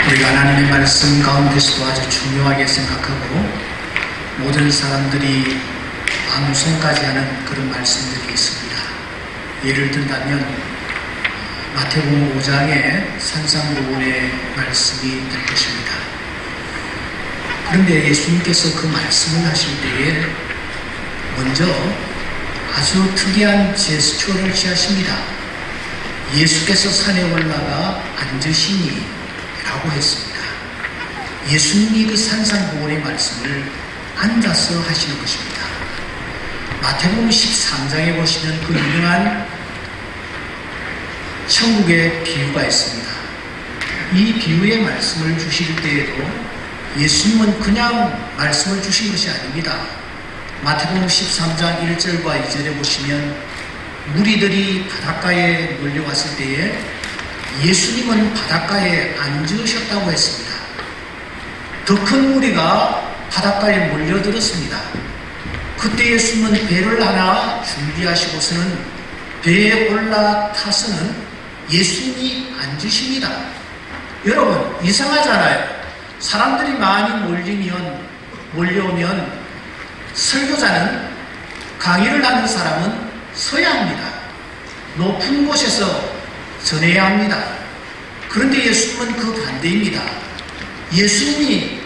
우리가 하나님의 말씀 가운데서도 아주 중요하게 생각하고 모든 사람들이 암송까지 하는 그런 말씀들이 있습니다. 예를 든다면 마태복음 5장의 산상보훈의 말씀이 될 것입니다. 그런데 예수님께서 그 말씀을 하실 때에 먼저 아주 특이한 제스처를 취하십니다. 예수께서 산에 올라가 앉으시니 라고 했습니다. 예수님이 그 산상보훈의 말씀을 앉아서 하시는 것입니다. 마태복음 13장에 보시는 그 유명한 천국의 비유가 있습니다. 이 비유의 말씀을 주실 때에도 예수님은 그냥 말씀을 주신 것이 아닙니다. 마태복음 13장 1절과 2절에 보시면 무리들이 바닷가에 몰려왔을 때에 예수님은 바닷가에 앉으셨다고 했습니다. 더 큰 무리가 바닷가에 몰려들었습니다. 그때 예수님은 배를 하나 준비하시고서는 배에 올라타서는 예수님이 앉으십니다. 여러분, 이상하잖아요. 사람들이 많이 몰려오면 설교자는, 강의를 하는 사람은 서야 합니다. 높은 곳에서 전해야 합니다. 그런데 예수님은 그 반대입니다. 예수님이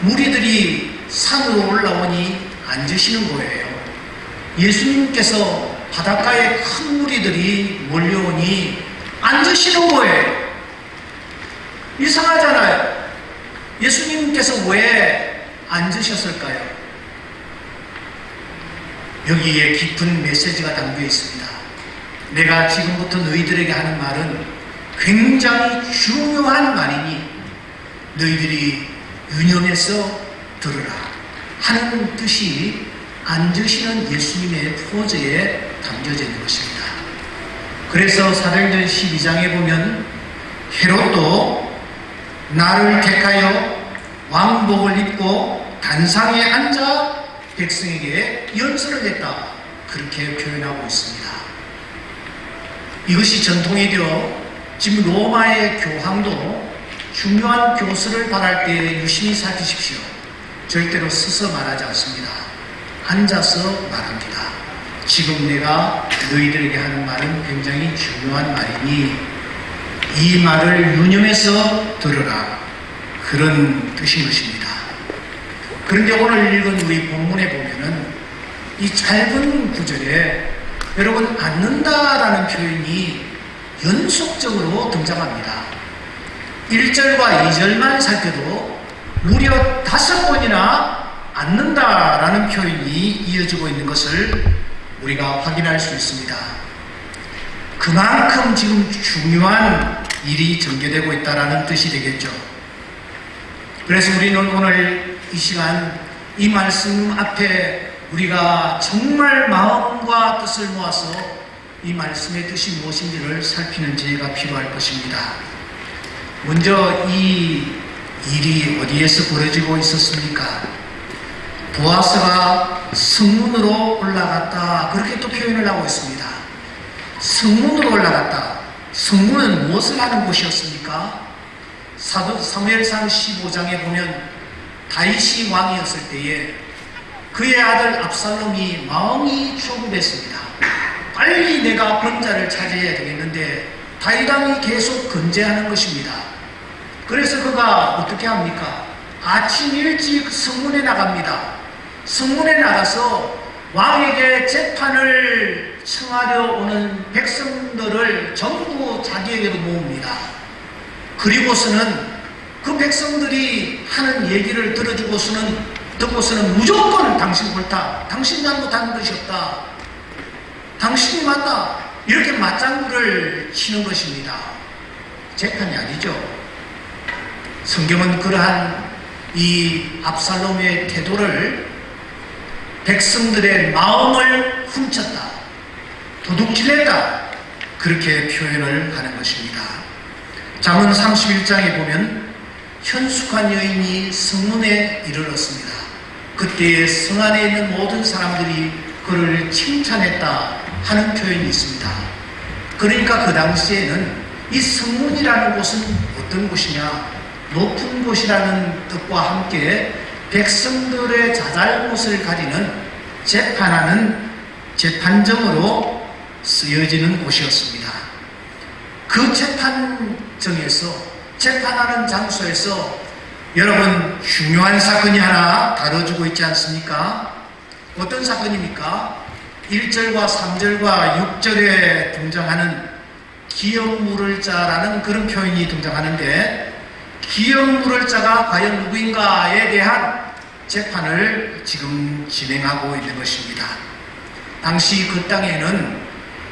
무리들이 산으로 올라오니 앉으시는 거예요. 예수님께서 바닷가에 큰 무리들이 몰려오니 앉으시는 거예요. 이상하잖아요. 예수님께서 왜 앉으셨을까요? 여기에 깊은 메시지가 담겨 있습니다. 내가 지금부터 너희들에게 하는 말은 굉장히 중요한 말이니 너희들이 유념해서 들으라 하는 뜻이 앉으시는 예수님의 포즈에 담겨져 있는 것입니다. 그래서 사도행전 12장에 보면 헤롯도 나를 택하여 왕복을 입고 단상에 앉아 백성에게 연설을 했다, 그렇게 표현하고 있습니다. 이것이 전통이 되어 지금 로마의 교황도 중요한 교수를 발할 때 유심히 살피십시오. 절대로 서서 말하지 않습니다. 앉아서 말합니다. 지금 내가 너희들에게 하는 말은 굉장히 중요한 말이니 이 말을 유념해서 들으라, 그런 뜻인 것입니다. 그런데 오늘 읽은 우리 본문에 보면은 이 짧은 구절에 여러분, 앉는다라는 표현이 연속적으로 등장합니다. 1절과 2절만 살펴도 무려 5번이나 앉는다라는 표현이 이어지고 있는 것을 우리가 확인할 수 있습니다. 그만큼 지금 중요한 일이 전개되고 있다는 뜻이 되겠죠. 그래서 우리는 오늘 이 시간 이 말씀 앞에 우리가 정말 마음과 뜻을 모아서 이 말씀의 뜻이 무엇인지를 살피는 지혜가 필요할 것입니다. 먼저 이 일이 어디에서 벌어지고 있었습니까? 보아스가 성문으로 올라갔다, 그렇게 또 표현을 하고 있습니다. 성문으로 올라갔다. 성문은 무엇을 하는 곳이었습니까? 사무엘상 15장에 보면 다윗이 왕이었을 때에 그의 아들 압살롬이 마음이 조급했습니다. 빨리 내가 권자를 차지해야 되겠는데 다윗 왕이 계속 건재하는 것입니다. 그래서 그가 어떻게 합니까? 아침 일찍 성문에 나갑니다. 성문에 나가서 왕에게 재판을 청하려 오는 백성들을 전부 자기에게로 모읍니다. 그리고서는 그 백성들이 하는 얘기를 듣고서는 무조건 당신 옳다, 당신 잘못한 것이 없다, 당신이 맞다, 이렇게 맞장구를 치는 것입니다. 재판이 아니죠. 성경은 그러한 이 압살롬의 태도를 백성들의 마음을 훔쳤다, 도둑질했다, 그렇게 표현을 하는 것입니다. 잠언 31장에 보면 현숙한 여인이 성문에 이르렀습니다. 그때에 성 안에 있는 모든 사람들이 그를 칭찬했다 하는 표현이 있습니다. 그러니까 그 당시에는 이 성문이라는 곳은 어떤 곳이냐? 높은 곳이라는 뜻과 함께 백성들의 자잘못을 가리는 재판하는 재판정으로 쓰여지는 곳이었습니다. 그 재판정에서, 재판하는 장소에서 여러분 중요한 사건이 하나 다뤄주고 있지 않습니까? 어떤 사건입니까? 1절과 3절과 6절에 등장하는 기업 물을 자라는 그런 표현이 등장하는데, 기업 물을 자가 과연 누구인가에 대한 재판을 지금 진행하고 있는 것입니다. 당시 그 땅에는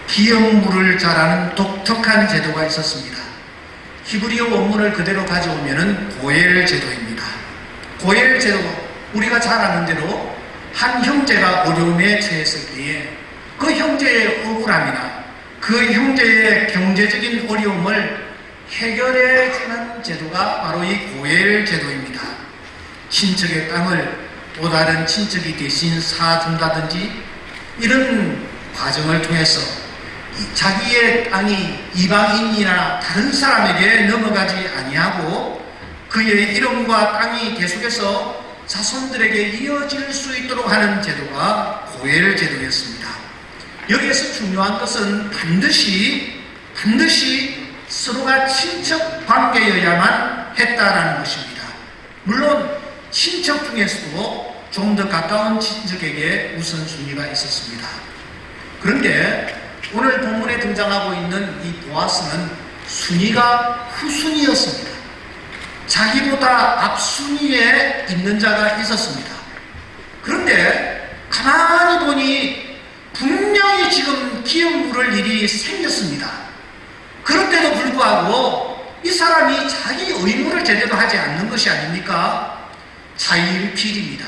기업 물을 자라는 독특한 제도가 있었습니다. 히브리어 원문을 그대로 가져오면은 고엘 제도입니다. 고엘 제도, 우리가 잘 아는 대로 한 형제가 어려움에 처했을 때에 그 형제의 억울함이나 그 형제의 경제적인 어려움을 해결해 주는 제도가 바로 이 고엘 제도입니다. 친척의 땅을 또 다른 친척이 대신 사준다든지 이런 과정을 통해서 자기의 땅이 이방인이나 다른 사람에게 넘어가지 아니하고 그의 이름과 땅이 계속해서 자손들에게 이어질 수 있도록 하는 제도가 고엘 제도였습니다. 여기에서 중요한 것은 반드시 서로가 친척 관계여야만 했다라는 것입니다. 물론 친척 중에서도 좀 더 가까운 친척에게 우선순위가 있었습니다. 그런데 오늘 본문에 등장하고 있는 이 보아스는 순위가 후순위였습니다. 자기보다 앞순위에 있는 자가 있었습니다. 그런데 가만히 보니 분명히 지금 기업 물을 일이 생겼습니다. 그런데도 불구하고 이 사람이 자기 의무를 제대로 하지 않는 것이 아닙니까? 자일필입니다.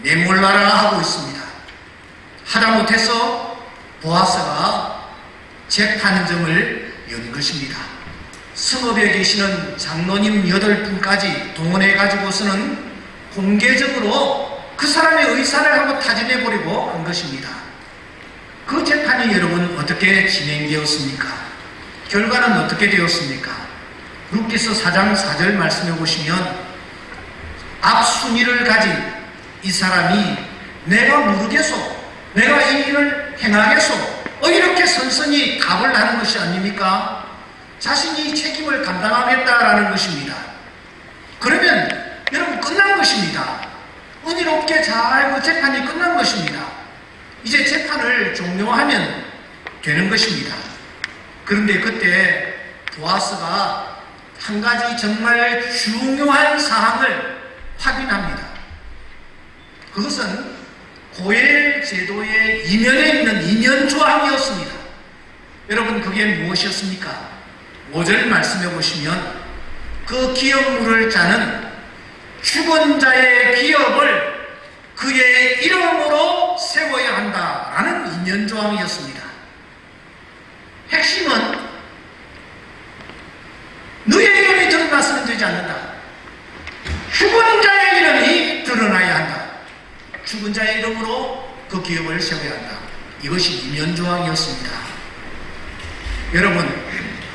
내몰라라 하고 있습니다. 하다못해서 보아스가 재판정을 연 것입니다. 성읍에 계시는 장로님 8분까지 동원해 가지고서는 공개적으로 그 사람의 의사를 한번 타진해 보려고 한 것입니다. 그 재판이 여러분 어떻게 진행되었습니까? 결과는 어떻게 되었습니까? 룻기서 4장 4절 말씀해 보시면 앞순위를 가진 이 사람이 내가 모르겠소, 내가 이 일을 행하겠소, 이렇게 선선히 답을 하는 것이 아닙니까? 자신이 책임을 감당하겠다라는 것입니다. 그러면 여러분 끝난 것입니다. 은혜롭게 잘 그 재판이 끝난 것입니다. 이제 재판을 종료하면 되는 것입니다. 그런데 그때 보아스가 한 가지 정말 중요한 사항을 확인합니다. 그것은 고엘 제도의 이면에 있는 이면 조항이었습니다. 여러분 그게 무엇이었습니까? 5절 말씀해 보시면 그 기업물을 짜는 죽은 자의 기업을 그의 이름으로 세워야 한다라는 이면 조항이었습니다. 핵심은 너의 이름이 드러나서는 되지 않는다. 죽은 자의 이름이 드러나야 한다. 죽은 자의 이름으로 그 기업을 세워야 한다. 이것이 이면조항이었습니다. 여러분,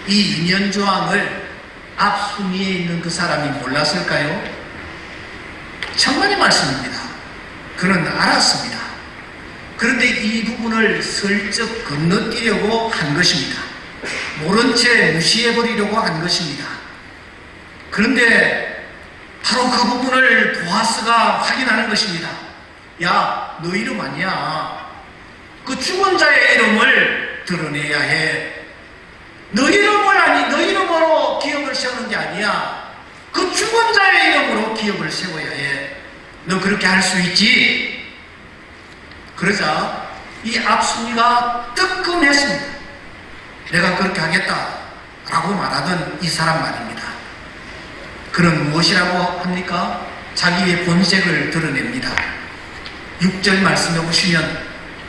이 이면조항을 앞순위에 있는 그 사람이 몰랐을까요? 천만의 말씀입니다. 그는 알았습니다. 그런데 이 부분을 슬쩍 건너뛰려고 한 것입니다. 모른 채 무시해버리려고 한 것입니다. 그런데 바로 그 부분을 보아스가 확인하는 것입니다. 야, 너 이름 아니야. 그 죽은 자의 이름을 드러내야 해. 너 이름으로 기업을 세우는 게 아니야. 그 죽은 자의 이름으로 기업을 세워야 해. 너 그렇게 할 수 있지? 그러자 이 앞순위가 뜨끔했습니다. 내가 그렇게 하겠다 라고 말하던 이 사람 말입니다. 그는 무엇이라고 합니까? 자기의 본색을 드러냅니다. 6절 말씀해 보시면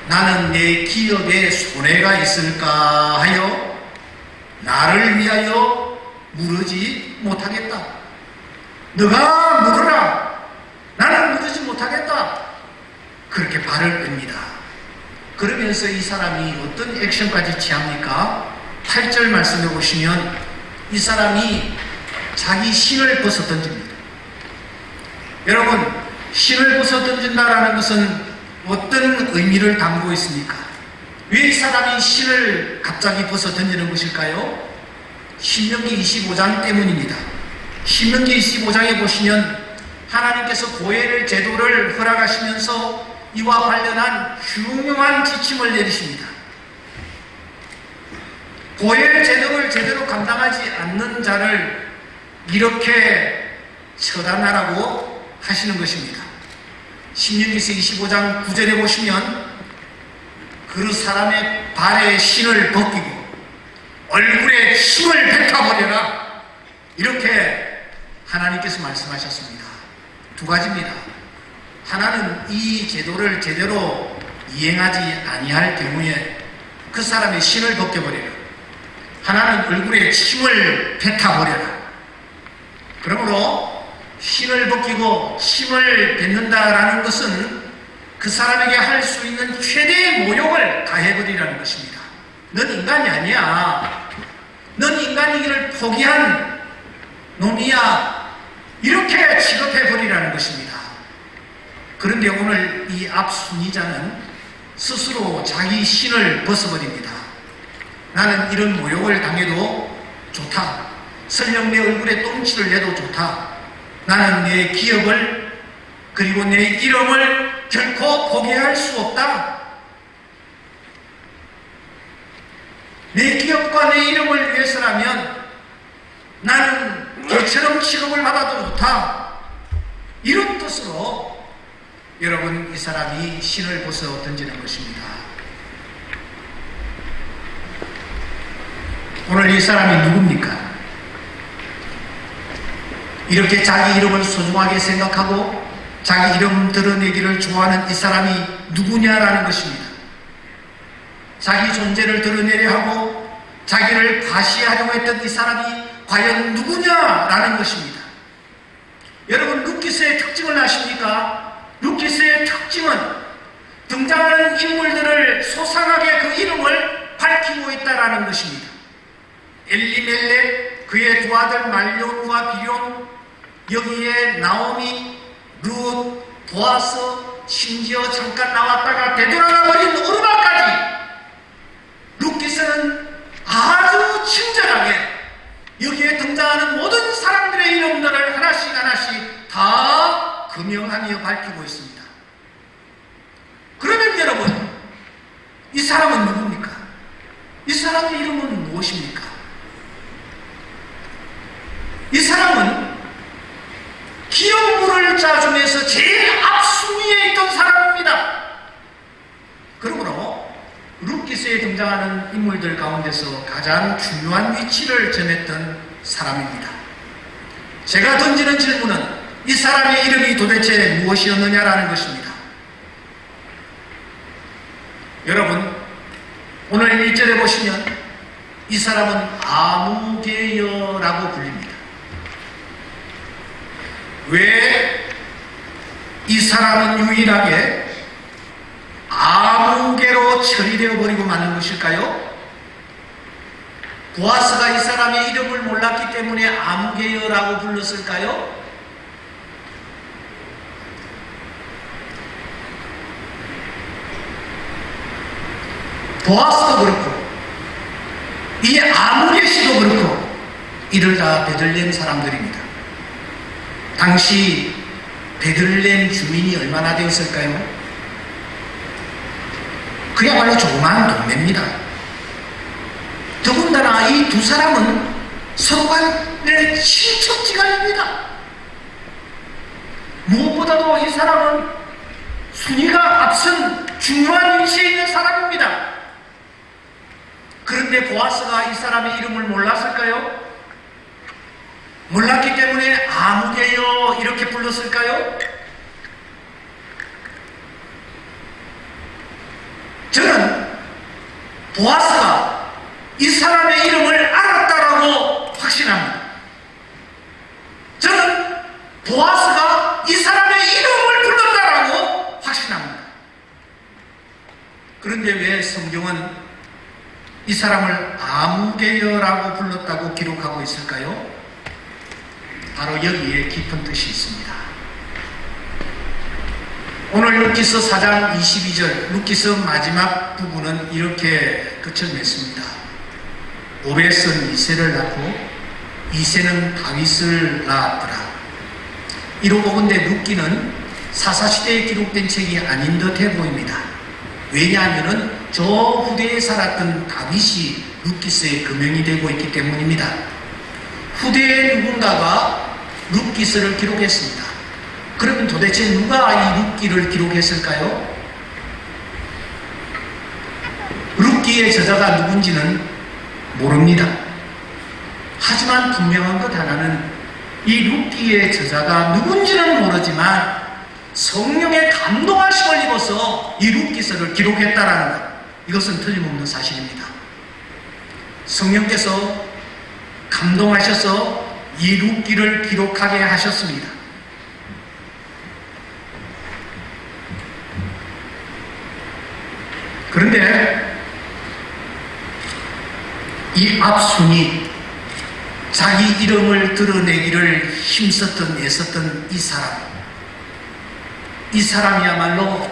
나는 내 기업에 손해가 있을까 하여 나를 위하여 물으지 못하겠다. 너가 물으라. 나는 물으지 못하겠다. 그렇게 발을 뺍니다. 그러면서 이 사람이 어떤 액션까지 취합니까? 8절 말씀해 보시면 이 사람이 자기 신을 벗어 던집니다. 여러분, 신을 벗어 던진다라는 것은 어떤 의미를 담고 있습니까? 왜 이 사람이 신을 갑자기 벗어 던지는 것일까요? 신명기 25장 때문입니다. 신명기 25장에 보시면 하나님께서 고엘 제도를 허락하시면서 이와 관련한 흉흉한 지침을 내리십니다. 고엘 제도를 제대로 감당하지 않는 자를 이렇게 처단하라고 하시는 것입니다. 신명기서 25장 9절에 보시면 그 사람의 발에 신을 벗기고 얼굴에 침을 뱉어버려라, 이렇게 하나님께서 말씀하셨습니다. 두 가지입니다. 하나는 이 제도를 제대로 이행하지 아니할 경우에 그 사람의 신을 벗겨버려라. 하나는 얼굴에 침을 뱉어버려라. 그러므로 신을 벗기고 침을 뱉는다라는 것은 그 사람에게 할 수 있는 최대의 모욕을 가해버리라는 것입니다. 넌 인간이 아니야. 넌 인간이기를 포기한 놈이야. 이렇게 취급해버리라는 것입니다. 그런데 오늘 이 앞순위자는 스스로 자기 신을 벗어버립니다. 나는 이런 모욕을 당해도 좋다. 설령 내 얼굴에 똥칠을 내도 좋다. 나는 내 기업을 그리고 내 이름을 결코 포기할 수 없다. 내 기업과 내 이름을 위해서라면 나는 개처럼 취급을 받아도 좋다. 이런 뜻으로 여러분, 이 사람이 신을 벗어 던지는 것입니다. 오늘 이 사람이 누굽니까? 이렇게 자기 이름을 소중하게 생각하고 자기 이름 드러내기를 좋아하는 이 사람이 누구냐라는 것입니다. 자기 존재를 드러내려 하고 자기를 과시하려고 했던 이 사람이 과연 누구냐라는 것입니다. 여러분, 루키스의 특징을 아십니까? 루키스의 특징은 등장하는 인물들을 소상하게 그 이름을 밝히고 있다라는 것입니다. 엘리멜렉, 그의 두 아들 말론과 비룡, 여기에 나오미, 룻, 보아스, 심지어 잠깐 나왔다가 되돌아가버린 오르바까지 루키스는 아주 친절하게 여기에 등장하는 모든 사람들의 이름들을 하나씩 하나씩 다 금명하며 밝히고 있습니다. 그러면 여러분, 이 사람은 누굽니까? 이 사람의 이름은 무엇입니까? 이 사람은 기업물을 자 중에서 제일 앞순위에 있던 사람입니다. 그러므로 루키스에 등장하는 인물들 가운데서 가장 중요한 위치를 점했던 사람입니다. 제가 던지는 질문은 이 사람의 이름이 도대체 무엇이었느냐라는 것입니다. 여러분, 오늘 1절에 보시면 이 사람은 아무개여라고 불립니다. 왜 이 사람은 유일하게 아무개로 처리되어 버리고 마는 것일까요? 보아스가 이 사람의 이름을 몰랐기 때문에 아무개여라고 불렀을까요? 보아스도 그렇고 이 아무개 씨도 그렇고 이들 다 베들레헴 사람들입니다. 당시 베들레헴 주민이 얼마나 되었을까요? 그야말로 조그마한 동네입니다. 더군다나 이 두 사람은 서로 간의 친척지간입니다. 무엇보다도 이 사람은 순위가 앞선 중요한 위치에 있는 사람입니다. 그런데 보아스가 이 사람의 이름을 몰랐을까요? 몰랐기 때문에 아무개여 이렇게 불렀을까요? 저는 보아스가 이 사람의 이름을 알았다라고 확신합니다. 저는 보아스가 이 사람의 이름을 불렀다라고 확신합니다. 그런데 왜 성경은 이 사람을 아무개여라고 불렀다고 기록하고 있을까요? 바로 여기에 깊은 뜻이 있습니다. 오늘 룻기서 4장 22절 룻기서 마지막 부분은 이렇게 끝을 맺습니다. 오벳은 이새를 낳고 이새는 다윗을 낳았더라. 이로 보건대 룻기는 사사시대에 기록된 책이 아닌 듯해 보입니다. 왜냐하면 저 후대에 살았던 다윗이 룻기서의 금명이 되고 있기 때문입니다. 후대의 누군가가 룻기서를 기록했습니다. 그러면 도대체 누가 이 룻기를 기록했을까요? 룻기의 저자가 누군지는 모릅니다. 하지만 분명한 것 하나는 이 룻기의 저자가 누군지는 모르지만 성령의 감동하심을 입어서 이 룻기서를 기록했다라는 것, 이것은 틀림없는 사실입니다. 성령께서 감동하셔서 이 룻기를 기록하게 하셨습니다. 그런데 이 앞순이 자기 이름을 드러내기를 힘썼던 애썼던 이 사람이야말로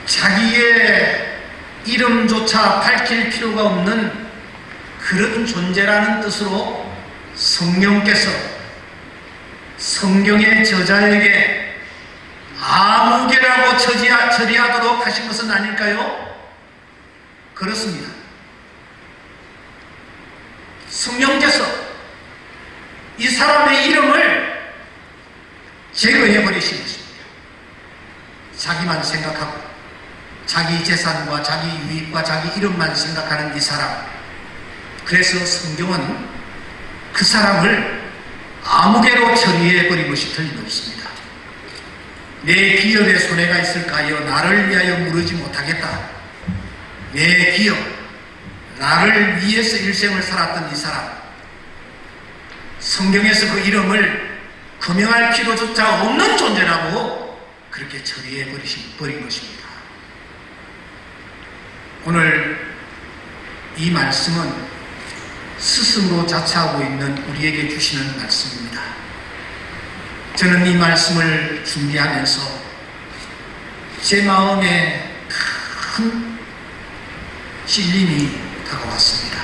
자기의 이름조차 밝힐 필요가 없는 그런 존재라는 뜻으로 성령께서 성경의 저자에게 아무개라고 처리하도록 하신 것은 아닐까요? 그렇습니다. 성령께서 이 사람의 이름을 제거해버리신 것입니다. 자기만 생각하고 자기 재산과 자기 유익과 자기 이름만 생각하는 이 사람, 그래서 성경은 그 사람을 아무개로 처리해버린 것이 틀림없습니다. 내 기업에 손해가 있을까 하여 나를 위하여 물으지 못하겠다. 내 기업, 나를 위해서 일생을 살았던 이 사람, 성경에서 그 이름을 금명할 필요조차 없는 존재라고 그렇게 처리해버린 것입니다. 오늘 이 말씀은 스승으로 자처하고 있는 우리에게 주시는 말씀입니다. 저는 이 말씀을 준비하면서 제 마음에 큰 찔림이 다가왔습니다.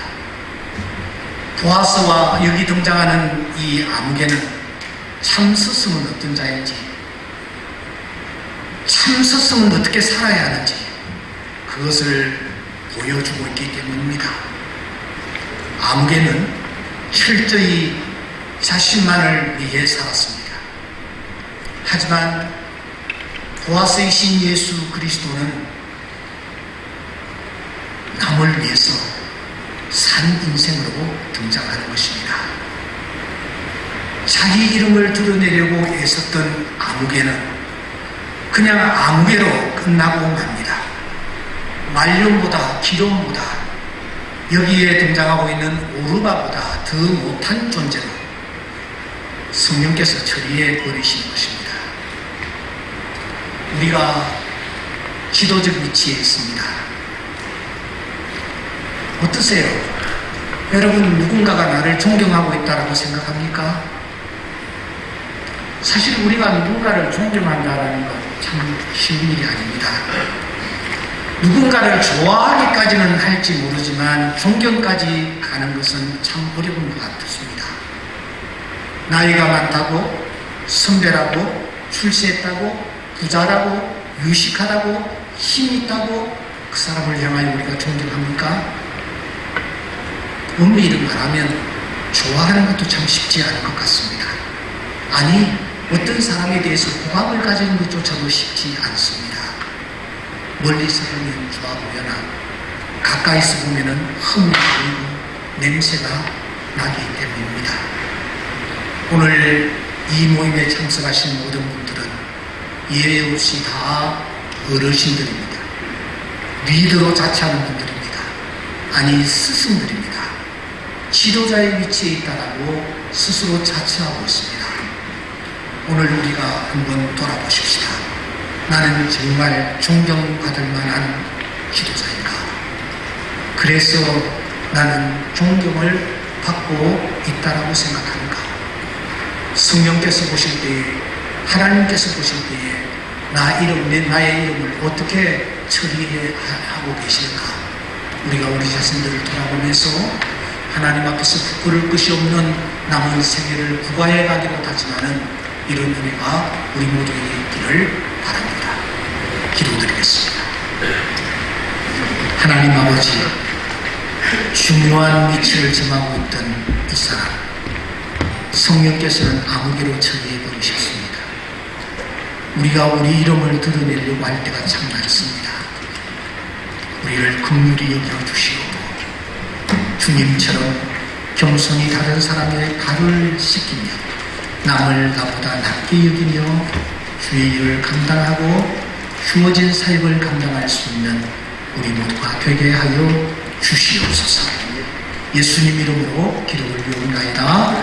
보아스와 여기 등장하는 이 아무개는 참 스승은 어떤 자인지, 참 스승은 어떻게 살아야 하는지 그것을 보여주고 있기 때문입니다. 아무개는 철저히 자신만을 위해 살았습니다. 하지만 보아스이신 예수 그리스도는 남을 위해서 산 인생으로 등장하는 것입니다. 자기 이름을 드러내려고 애썼던 아무개는 그냥 아무개로 끝나고 맙니다. 말년보다 기론보다 여기에 등장하고 있는 오르바보다 더 못한 존재로 성령께서 처리해 버리시는 것입니다. 우리가 지도적 위치에 있습니다. 어떠세요? 여러분, 누군가가 나를 존경하고 있다고 생각합니까? 사실 우리가 누군가를 존경한다는 건 참 쉬운 일이 아닙니다. 누군가를 좋아하기까지는 할지 모르지만 존경까지 가는 것은 참 어려운 것 같습니다. 나이가 많다고, 선배라고, 출세했다고, 부자라고, 유식하다고, 힘이 있다고 그 사람을 향하여 우리가 존경합니까? 엄밀히 말하면 좋아하는 것도 참 쉽지 않을 것 같습니다. 아니, 어떤 사람에 대해서 호감을 가지는 것조차도 쉽지 않습니다. 멀리서 보면 좋아 보여나 가까이서 보면 흠이 보이고 냄새가 나기 때문입니다. 오늘 이 모임에 참석하신 모든 분들은 예외 없이 다 어르신들입니다. 리더로 자처하는 분들입니다. 아니, 스승들입니다. 지도자의 위치에 있다라고 스스로 자처하고 있습니다. 오늘 우리가 한번 돌아보십시다. 나는 정말 존경받을 만한 지도자인가? 그래서 나는 존경을 받고 있다라고 생각하는가? 성령께서 보실 때에, 하나님께서 보실 때에 나의 이름을 어떻게 처리하고 계실까? 우리가 우리 자신들을 돌아보면서 하나님 앞에서 부끄러울 것이 없는 남은 생애를 구가해 가기로 다짐하는 이런 은혜가 우리 모두에게 있기를 바랍니다. 기도드리겠습니다. 하나님 아버지, 중요한 위치를 점하고 있던 이 사람, 성령께서는 아무개로 처리해 버리셨습니다. 우리가 우리 이름을 드러내려고 할 때가 참 많습니다. 우리를 긍휼히 여겨주시고 주님처럼 겸손히 다른 사람의 발을 씻기며 남을 나보다 낮게 여기며 주의 일을 감당하고 주어진 사역을 감당할 수 있는 우리 모두가 되게 하여 주시옵소서. 예수님 이름으로 기도를 올리옵나이다.